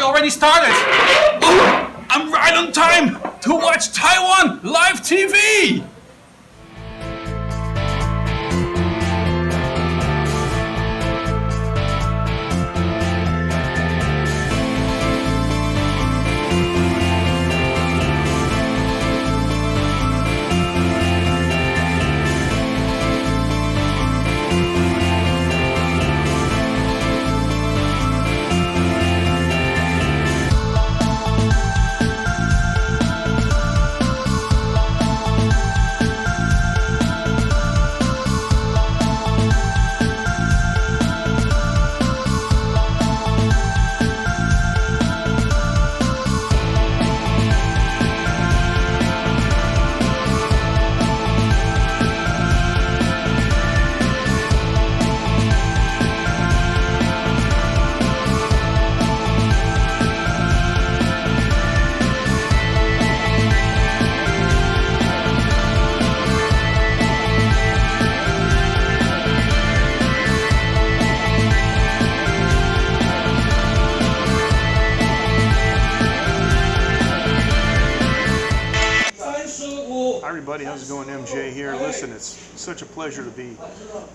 we already started? Oh, I'm right on time to watch Taiwan live TV! Hi everybody, how's it going? MJ here. Listen, it's such a pleasure to be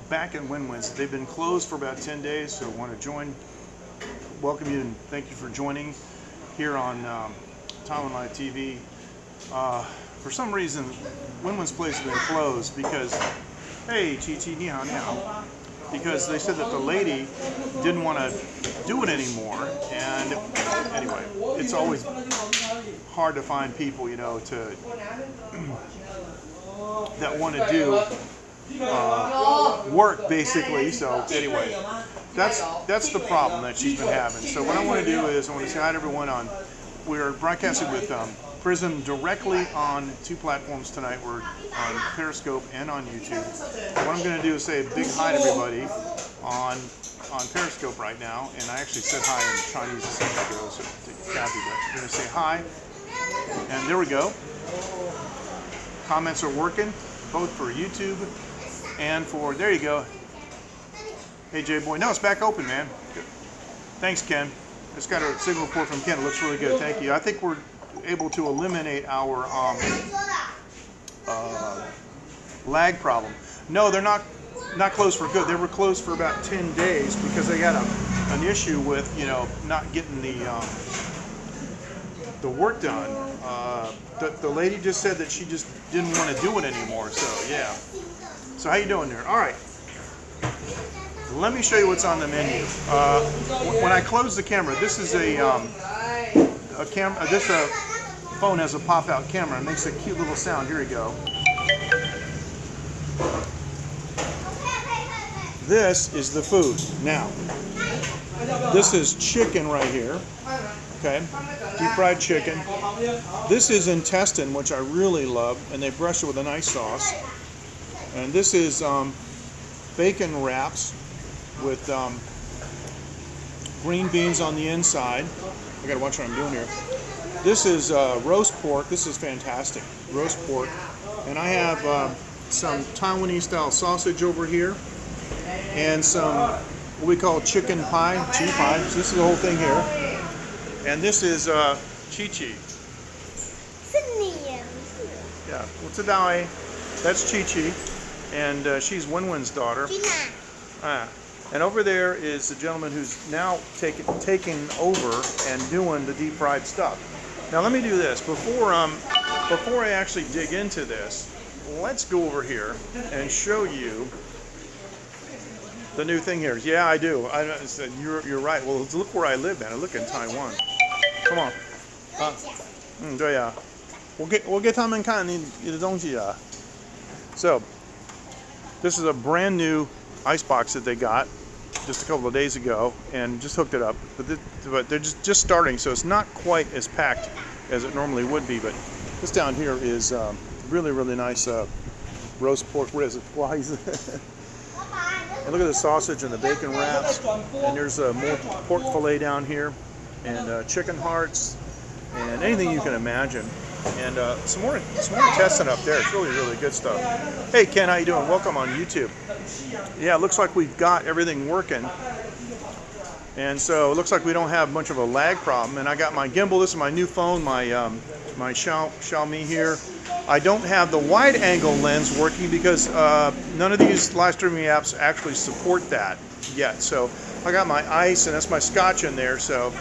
back in Wenwen. They've been closed for about 10 days, so I want to welcome you and thank you for joining here on Taiwan Live TV. For some reason, Wenwen's place has been closed because, hey, Chi-Chi, ni hao, ni hao. Because they said that the lady didn't want to do it anymore, and anyway, it's always hard to find people, you know, that want to do work basically. So anyway, that's the problem that she's been having. So what I want to do is I want to say hi to everyone we're broadcasting with Prism directly on two platforms tonight. We're on Periscope and on YouTube. What I'm going to do is say a big hi to everybody on Periscope right now, and I actually said hi in Chinese a second ago, so take a copy, but I'm going to say hi, and there we go. Comments are working, both for YouTube and for, there you go. Hey J-Boy, no, it's back open, man. Good. Thanks, Ken. Just got a signal report from Ken. It looks really good. Thank you. I think we're able to eliminate our lag problem. No, they're not closed for good. They were closed for about 10 days because they got an issue with, you know, not getting the work done. The lady just said that she just didn't want to do it anymore. So yeah. So how you doing there? All right. Let me show you what's on the menu. When I close the camera, this is a camera. This phone has a pop-out camera. It makes a cute little sound. Here you go. This is the food. Now, this is chicken right here. Okay, deep fried chicken. This is intestine, which I really love, and they brush it with a nice sauce. And this is bacon wraps with green beans on the inside. I gotta watch what I'm doing here. This is roast pork. This is fantastic, roast pork. And I have some Taiwanese style sausage over here, and some what we call chicken pie, chi pie. So this is the whole thing here. And this is Chi-Chi. Yeah, what's a dai? That's Chi-Chi, and she's Wenwen's daughter. And over there is the gentleman who's now taking over and doing the deep fried stuff. Now let me do this before I actually dig into this. Let's go over here and show you the new thing here. Yeah, I do. You're right. Well, look where I live, man. I look in Taiwan. Come on. 对呀，我给他们看你的东西啊。So, this is a brand new ice box that they got just a couple of days ago, and just hooked it up. But they're just starting, so it's not quite as packed as it normally would be. But this down here is really, really nice roast pork. What is it? Why is it? And look at the sausage and the bacon wraps. And there's more pork fillet down here, and chicken hearts, and anything you can imagine. And some more intestine up there. It's really, really good stuff. Hey Ken, how you doing? Welcome on YouTube. Yeah, it looks like we've got everything working. And so it looks like we don't have much of a lag problem. And I got my gimbal. This is my new phone, my Xiaomi here. I don't have the wide angle lens working because none of these live streaming apps actually support that yet. So I got my ice, and that's my Scotch in there. So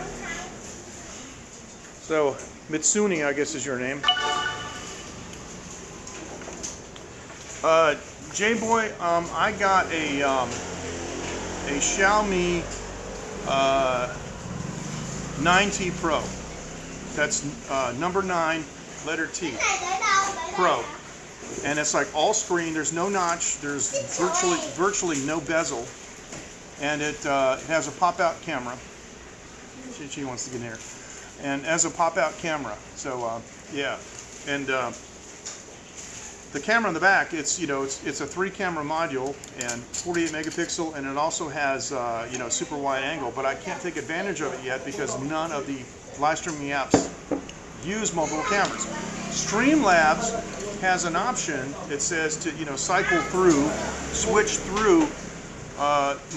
Mitsuni, I guess, is your name. J-Boy, I got a Xiaomi 9T Pro. That's number 9, letter T, Pro. And it's like all screen. There's no notch. There's virtually no bezel. And it has a pop-out camera. She wants to get in here. And as a pop-out camera. So yeah. And the camera in the back, it's a 3-camera module and 48 megapixel, and it also has super wide angle. But I can't take advantage of it yet because none of the live streaming apps use multiple cameras. Streamlabs has an option. It says to switch through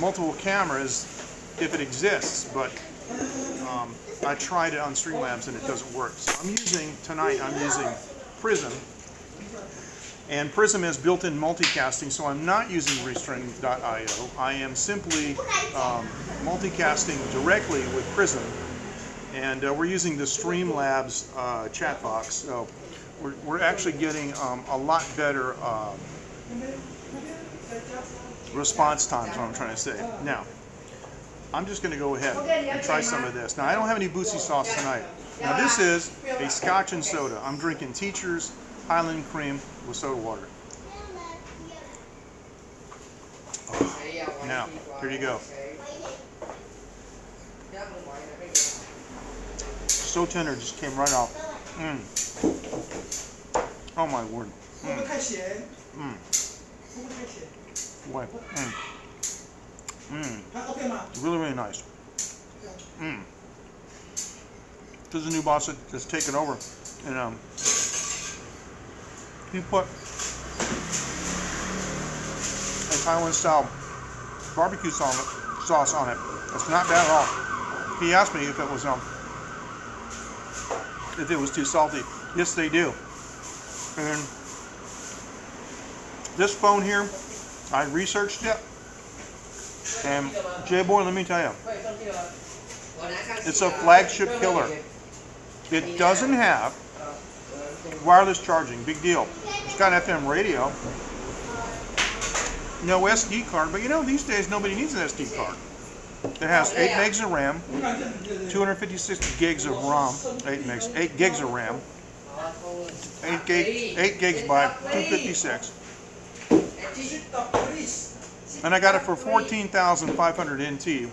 multiple cameras if it exists, but I tried it on Streamlabs and it doesn't work. So I'm using Prism. And Prism has built-in multicasting, so I'm not using Restream.io. I am simply multicasting directly with Prism. And we're using the Streamlabs chat box. So we're actually getting a lot better response times, what I'm trying to say. Now, I'm just going to go ahead and try some of this. Now, I don't have any bootsy sauce tonight. Now, this is a Scotch and soda. I'm drinking Teacher's Highland Cream with soda water. Oh. Now, here you go. So tender, just came right off. Oh my word. Boy. Really, really nice. This is the new boss that's taken over. And he put a Taiwan style barbecue sauce on it. It's not bad at all. He asked me if it was too salty. Yes, they do. And this phone here, I researched it, and J-Boy, let me tell you, it's a flagship killer. It doesn't have wireless charging, big deal. It's got FM radio, no SD card, but these days nobody needs an SD card. It has 8 megs of RAM, 256 gigs of ROM, 8 gigs of RAM, 8 gigs by 256. And I got it for 14,500 NT,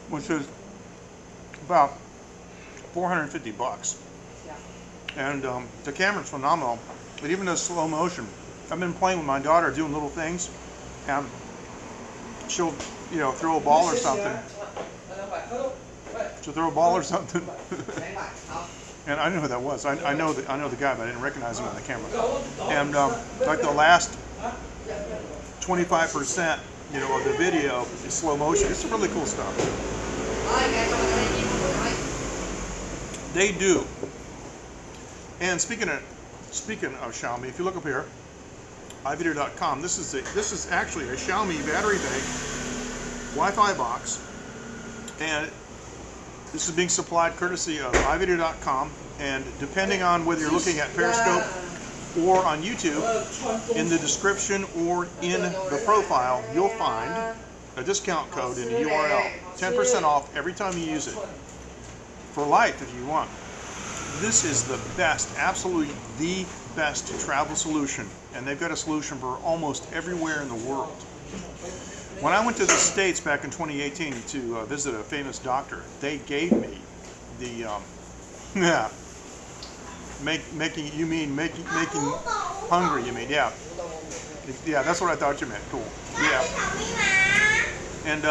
which is about $450. And the camera's phenomenal. It even does slow motion. I've been playing with my daughter, doing little things, and she'll, throw a ball or something. She'll throw a ball or something. And I know who that was. I know the guy, but I didn't recognize him on the camera. And like the last 25%, of the video is slow motion. It's really cool stuff. They do. And speaking of Xiaomi, if you look up here, iVideo.com. This is actually a Xiaomi battery bank Wi-Fi box, and this is being supplied courtesy of iVideo.com. And depending on whether you're looking at Periscope or on YouTube, in the description or in the profile, you'll find a discount code in the URL. 10% off every time you use it. For life, if you want. This is the best, absolutely the best travel solution. And they've got a solution for almost everywhere in the world. When I went to the States back in 2018 to visit a famous doctor, they gave me the making hungry, you mean? Yeah, that's what I thought you meant. Cool. Yeah. And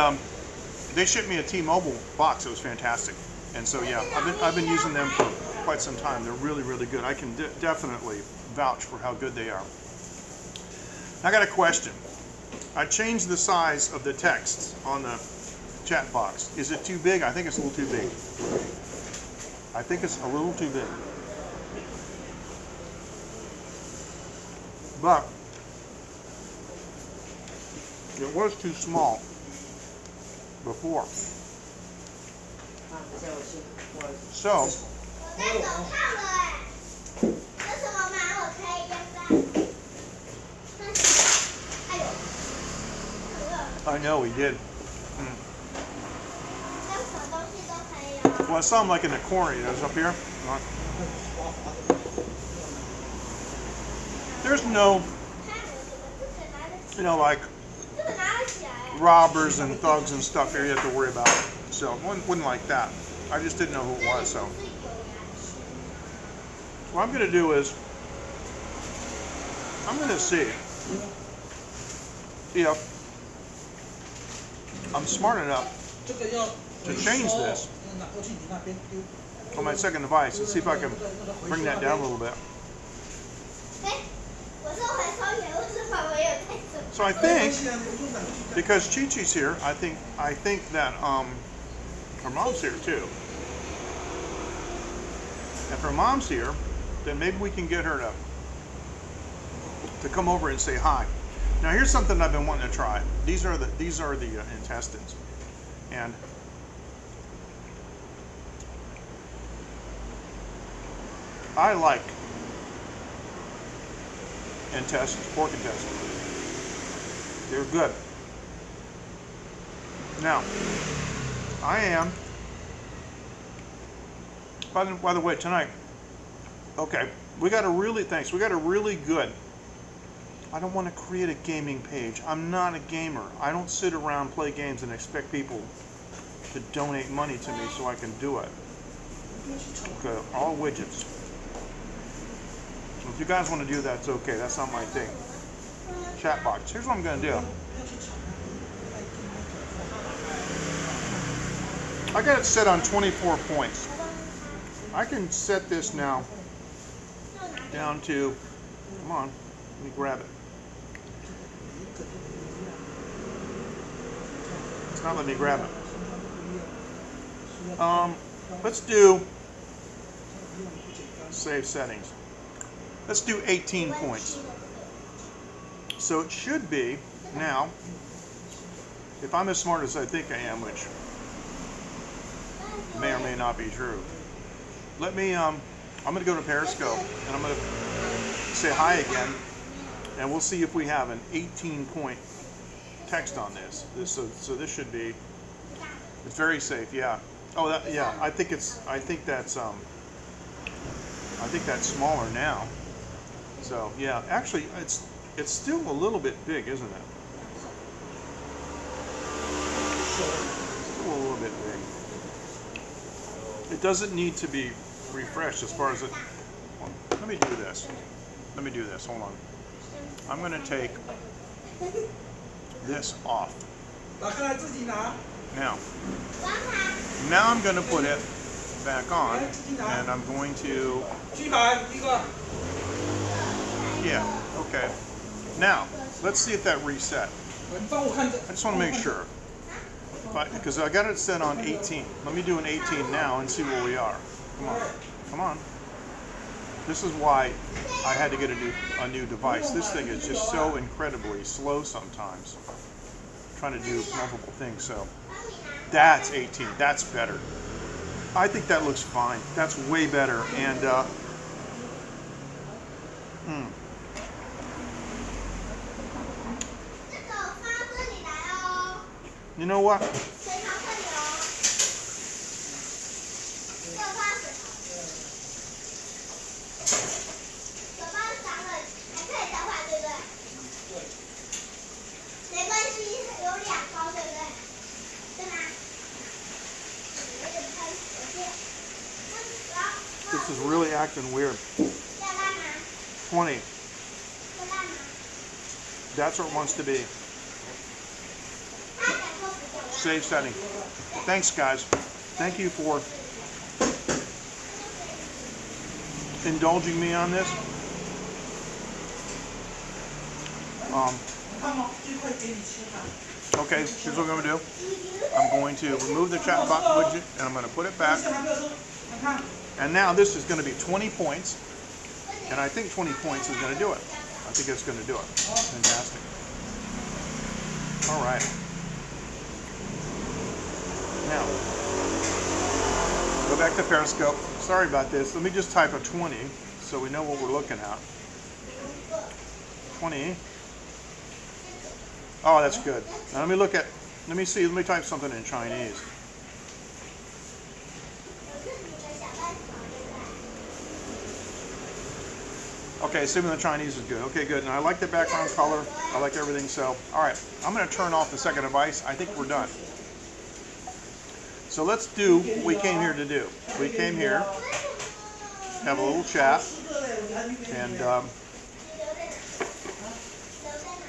they shipped me a T-Mobile box. It was fantastic. And so yeah, I've been using them for quite some time. They're really, really good. I can definitely vouch for how good they are. I got a question. I changed the size of the text on the chat box. Is it too big? I think it's a little too big. I think it's a little too big. But it was too small before. So, I know he did. Well, I saw him like in the corner, you know, it's up here. There's no, you know, like robbers and thugs and stuff here you have to worry about. So, wouldn't like that. I just didn't know who it was, so. What I'm going to do is, I'm going to see if I'm smart enough to change this on my second device and see if I can bring that down a little bit. So I think, because Chi-Chi's here, I think that her mom's here too. If her mom's here, then maybe we can get her to come over and say hi. Now here's something I've been wanting to try. These are the intestines, and I like intestines, pork intestines. They're good. Now, I am, by the way, tonight, okay, we got a really good, I don't want to create a gaming page. I'm not a gamer. I don't sit around, play games, and expect people to donate money to me so I can do it. Okay, all widgets. If you guys want to do that, it's okay. That's not my thing. Chat box. Here's what I'm going to do. I got it set on 24 points. I can set this now down to, come on, let me grab it. It's not letting me grab it. Let's do save settings. Let's do 18 points. So it should be now, if I'm as smart as I think I am, which may or may not be true. Let me, I'm going to go to Periscope and I'm going to say hi again, and we'll see if we have an 18-point text on this. So this should be, it's very safe, yeah. Oh, yeah. I think that's smaller now. So yeah, actually, it's still a little bit big, isn't it? Still a little bit big. It doesn't need to be refreshed as far as it. Well, let me do this. Hold on. I'm going to take this off. Now I'm going to put it back on, and I'm going to. Yeah. Okay. Now let's see if that reset. I just want to make sure. Because I got it set on 18. Let me do an 18 now and see where we are. Come on. Come on. This is why I had to get a new device. This thing is just so incredibly slow sometimes. Trying to do multiple things. So that's 18. That's better. I think that looks fine. That's way better. And you know what? This is really acting weird. 20. That's what it wants to be. Save setting. Thanks, guys. Thank you for indulging me on this. Okay, here's what I'm going to do. I'm going to remove the chat box widget and I'm going to put it back. And now this is going to be 20 points. And I think 20 points is going to do it. I think it's going to do it. Fantastic. All right. Now, go back to Periscope. Sorry about this. Let me just type a 20 so we know what we're looking at. 20. Oh, that's good. Now let me type something in Chinese. Okay, assuming the Chinese is good. Okay, good. And I like the background color. I like everything. So, all right, I'm going to turn off the second device. I think we're done. So let's do what we came here to do. We came here, have a little chat, and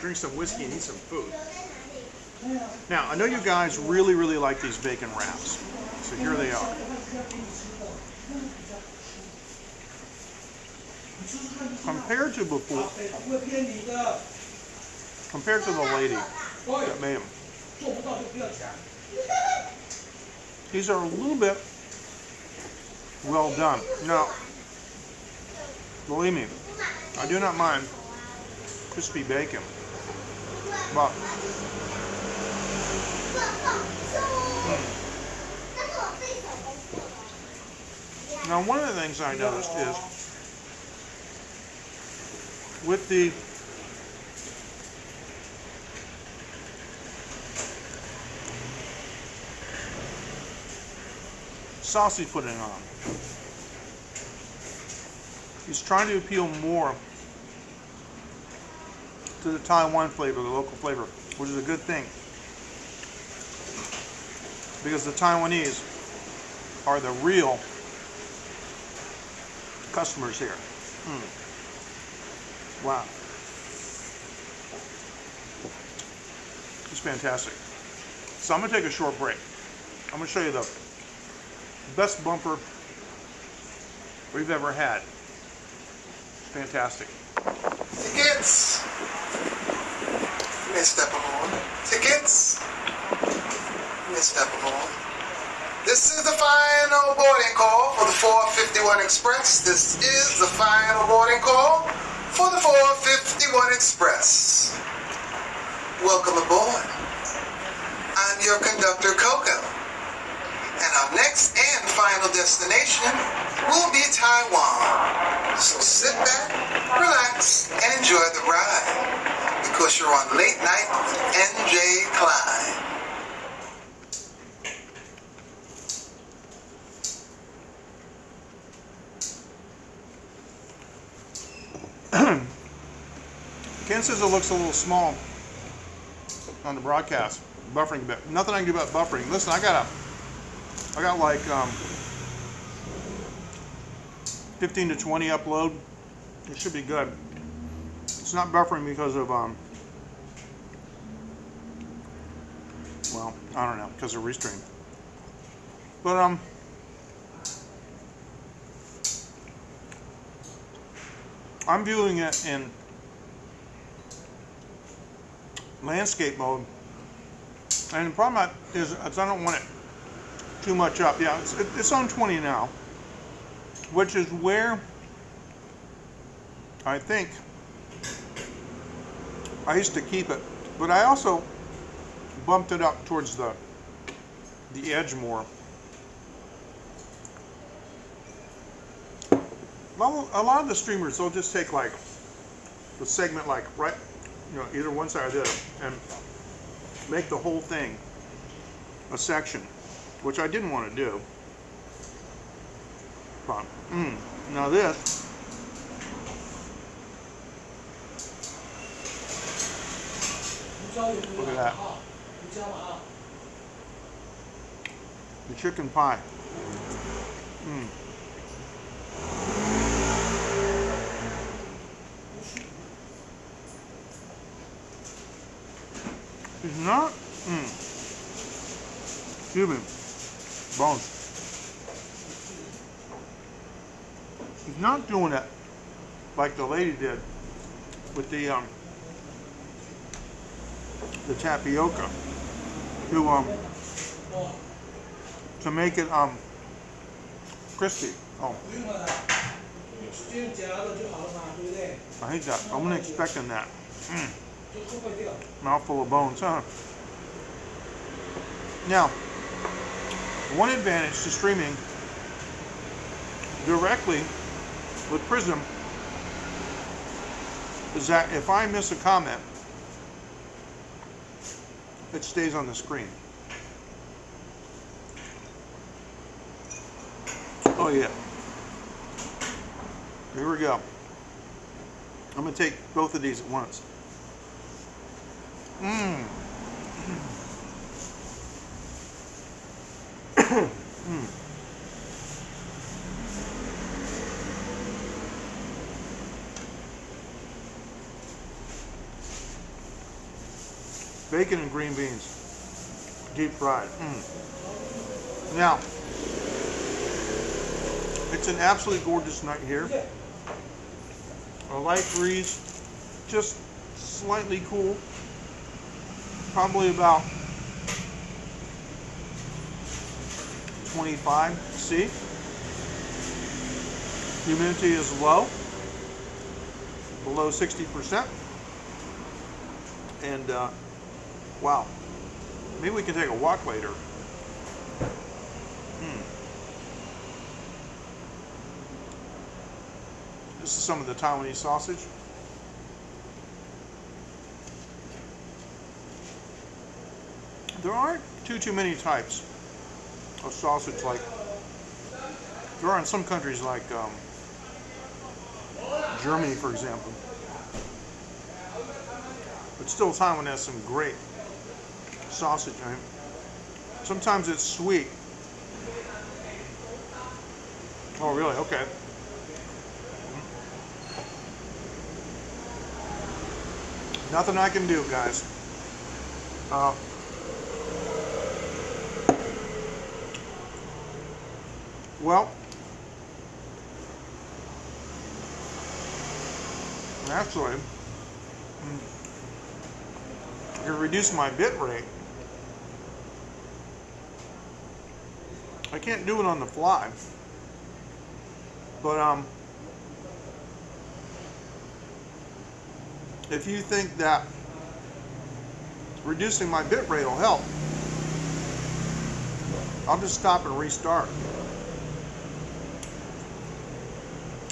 drink some whiskey and eat some food. Now, I know you guys really, really like these bacon wraps. So here they are. Compared to before, compared to the lady that made them, these are a little bit well done. Now, believe me, I do not mind crispy bacon, but now one of the things I noticed is with the sauce he's putting on, he's trying to appeal more to the Taiwan flavor, the local flavor, which is a good thing, because the Taiwanese are the real customers here. Wow. It's fantastic. So I'm going to take a short break. I'm going to show you the best bumper we've ever had. Fantastic. Tickets. Mr. Pavone. Tickets. Mr. Pavone. This is the final boarding call for the 451 Express. This is the final boarding call for the 451 Express. Welcome aboard. I'm your conductor, Coco. And our next and final destination will be Taiwan. So sit back, relax, and enjoy the ride, because you're on Late Night with NJ Klein. Ken says it looks a little small on the broadcast, buffering a bit. Nothing I can do about buffering. Listen, I got like 15 to 20 upload. It should be good. It's not buffering because of well, I don't know, because of Restream. But I'm viewing it in landscape mode, and the problem is I don't want it too much up. Yeah, it's on 20 now, which is where I think I used to keep it, but I also bumped it up towards the edge more. Well, a lot of the streamers, they'll just take like the segment, like right, you know, either one side or the other, and make the whole thing a section, which I didn't want to do. But now this, look at that, the chicken pie. He's not, excuse me, bones. He's not doing it like the lady did with the the tapioca to make it crispy. Oh, I hate that. I wasn't expecting that. Mouthful of bones, huh? Now, one advantage to streaming directly with Prism is that if I miss a comment, it stays on the screen. Oh yeah. Here we go. I'm going to take both of these at once. Mmm. Bacon and green beans, deep fried. Now, it's an absolutely gorgeous night here. A light breeze, just slightly cool, probably about 25 C. Humidity is low, below 60%. And wow, maybe we can take a walk later. This is some of the Taiwanese sausage. There aren't too many types of sausage like there are in some countries like Germany, for example. But still, Taiwan has some great sausage. I mean, sometimes it's sweet. Oh, really? Okay. Nothing I can do, guys. Well, actually, I can reduce my bit rate. I can't do it on the fly, but if you think that reducing my bit rate will help, I'll just stop and restart.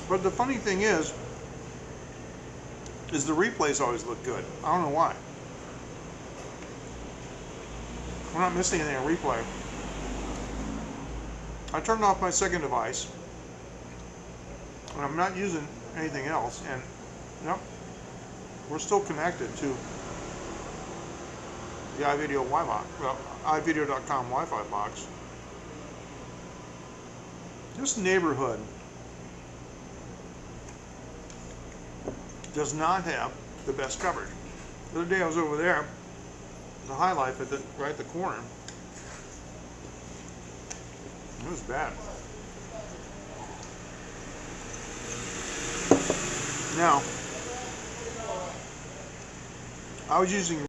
But the funny thing is the replays always look good. I don't know why. We're not missing anything on replay. I turned off my second device, and I'm not using anything else, and yep, we're still connected to the iVideo Wi-Fi, well, iVideo.com Wi-Fi box. This neighborhood does not have the best coverage. The other day I was over there, the High Life right at the corner. It was bad. Now, I was using